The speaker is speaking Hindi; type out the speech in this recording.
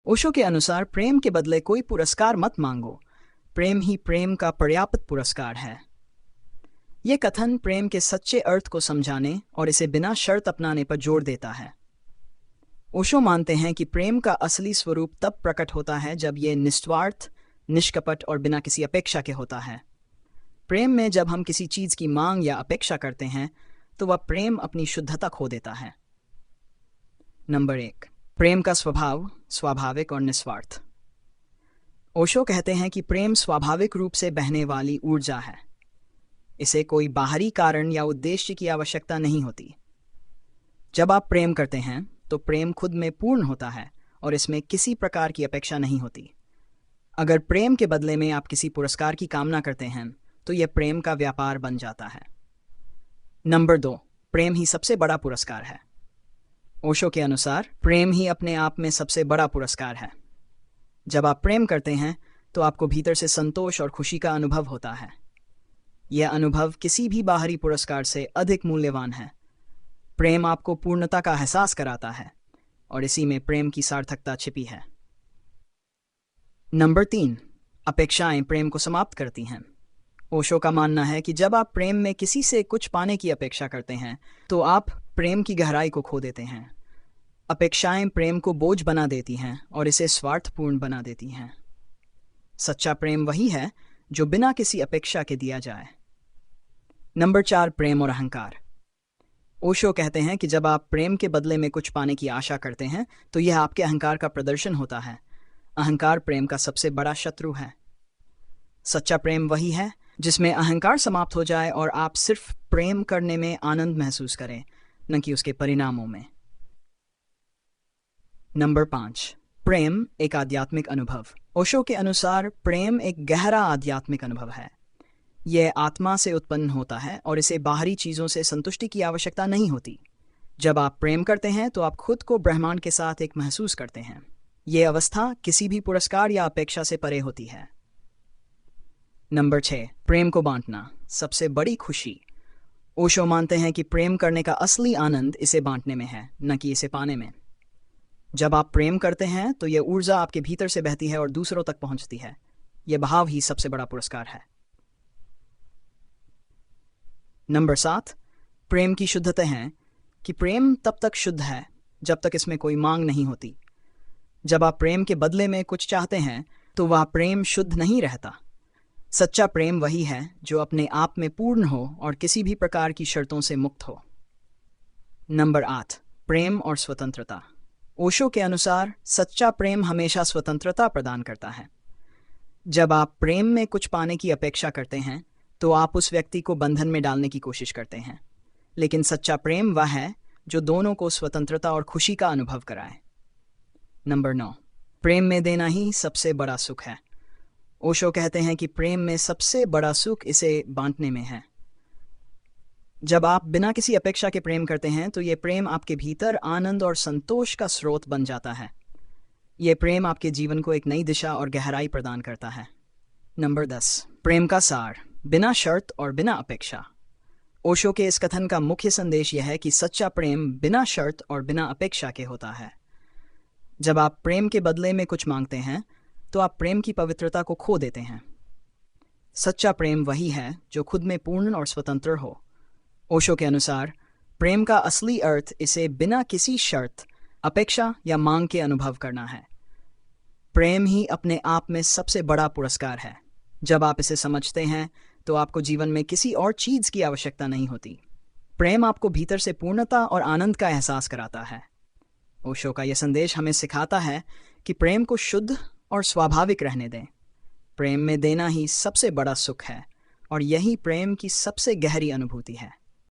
ओशो के अनुसार प्रेम के बदले कोई पुरस्कार मत मांगो, प्रेम ही प्रेम का पर्याप्त पुरस्कार है। ये कथन प्रेम के सच्चे अर्थ को समझाने और इसे बिना शर्त अपनाने पर जोर देता है। ओशो मानते हैं कि प्रेम का असली स्वरूप तब प्रकट होता है जब यह निस्वार्थ, निष्कपट और बिना किसी अपेक्षा के होता है। प्रेम में जब हम किसी चीज की मांग या अपेक्षा करते हैं तो वह प्रेम अपनी शुद्धता खो देता है। नंबर 1, प्रेम का स्वभाव स्वाभाविक और निस्वार्थ। ओशो कहते हैं कि प्रेम स्वाभाविक रूप से बहने वाली ऊर्जा है। इसे कोई बाहरी कारण या उद्देश्य की आवश्यकता नहीं होती। जब आप प्रेम करते हैं तो प्रेम खुद में पूर्ण होता है और इसमें किसी प्रकार की अपेक्षा नहीं होती। अगर प्रेम के बदले में आप किसी पुरस्कार की कामना करते हैं तो यह प्रेम का व्यापार बन जाता है। नंबर 2, प्रेम ही सबसे बड़ा पुरस्कार है। ओशो के अनुसार प्रेम ही अपने आप में सबसे बड़ा पुरस्कार है। जब आप प्रेम करते हैं तो आपको भीतर से संतोष और खुशी का अनुभव होता है। यह अनुभव किसी भी बाहरी पुरस्कार से अधिक मूल्यवान है। प्रेम आपको पूर्णता का एहसास कराता है और इसी में प्रेम की सार्थकता छिपी है। नंबर 3, अपेक्षाएं प्रेम को समाप्त करती हैं। ओशो का मानना है कि जब आप प्रेम में किसी से कुछ पाने की अपेक्षा करते हैं तो आप प्रेम की गहराई को खो देते हैं। अपेक्षाएं प्रेम को बोझ बना देती हैं और इसे स्वार्थपूर्ण बना देती हैं। सच्चा प्रेम वही है जो बिना किसी अपेक्षा के दिया जाए। नंबर 4, प्रेम और अहंकार। ओशो कहते हैं कि जब आप प्रेम के बदले में कुछ पाने की आशा करते हैं तो यह आपके अहंकार का प्रदर्शन होता है। अहंकार प्रेम का सबसे बड़ा शत्रु है। सच्चा प्रेम वही है जिसमें अहंकार समाप्त हो जाए और आप सिर्फ प्रेम करने में आनंद महसूस करें, न कि उसके परिणामों में। नंबर 5, प्रेम एक आध्यात्मिक अनुभव। ओशो के अनुसार प्रेम एक गहरा आध्यात्मिक अनुभव है। यह आत्मा से उत्पन्न होता है और इसे बाहरी चीजों से संतुष्टि की आवश्यकता नहीं होती। जब आप प्रेम करते हैं तो आप खुद को ब्रह्मांड के साथ एक महसूस करते हैं। यह अवस्था किसी भी पुरस्कार या अपेक्षा से परे होती है। नंबर 6, प्रेम को बांटना सबसे बड़ी खुशी। ओशो मानते हैं कि प्रेम करने का असली आनंद इसे बांटने में है, न कि इसे पाने में। जब आप प्रेम करते हैं तो यह ऊर्जा आपके भीतर से बहती है और दूसरों तक पहुंचती है। यह भाव ही सबसे बड़ा पुरस्कार है। नंबर 7, प्रेम की शुद्धता है कि प्रेम तब तक शुद्ध है जब तक इसमें कोई मांग नहीं होती। जब आप प्रेम के बदले में कुछ चाहते हैं तो वह प्रेम शुद्ध नहीं रहता। सच्चा प्रेम वही है जो अपने आप में पूर्ण हो और किसी भी प्रकार की शर्तों से मुक्त हो। नंबर 8, प्रेम और स्वतंत्रता। ओशो के अनुसार सच्चा प्रेम हमेशा स्वतंत्रता प्रदान करता है। जब आप प्रेम में कुछ पाने की अपेक्षा करते हैं तो आप उस व्यक्ति को बंधन में डालने की कोशिश करते हैं, लेकिन सच्चा प्रेम वह है जो दोनों को स्वतंत्रता और खुशी का अनुभव कराए। नंबर 9, प्रेम में देना ही सबसे बड़ा सुख है। ओशो कहते हैं कि प्रेम में सबसे बड़ा सुख इसे बांटने में है। जब आप बिना किसी अपेक्षा के प्रेम करते हैं तो यह प्रेम आपके भीतर आनंद और संतोष का स्रोत बन जाता है। यह प्रेम आपके जीवन को एक नई दिशा और गहराई प्रदान करता है। नंबर 10, प्रेम का सार बिना शर्त और बिना अपेक्षा। ओशो के इस कथन का मुख्य संदेश यह है कि सच्चा प्रेम बिना शर्त और बिना अपेक्षा के होता है। जब आप प्रेम के बदले में कुछ मांगते हैं तो आप प्रेम की पवित्रता को खो देते हैं। सच्चा प्रेम वही है जो खुद में पूर्ण और स्वतंत्र हो। ओशो के अनुसार प्रेम का असली अर्थ इसे बिना किसी शर्त, अपेक्षा या मांग के अनुभव करना है। प्रेम ही अपने आप में सबसे बड़ा पुरस्कार है। जब आप इसे समझते हैं तो आपको जीवन में किसी और चीज की आवश्यकता नहीं होती। प्रेम आपको भीतर से पूर्णता और आनंद का एहसास कराता है। ओशो का यह संदेश हमें सिखाता है कि प्रेम को शुद्ध और स्वाभाविक रहने दें। प्रेम में देना ही सबसे बड़ा सुख है और यही प्रेम की सबसे गहरी अनुभूति है।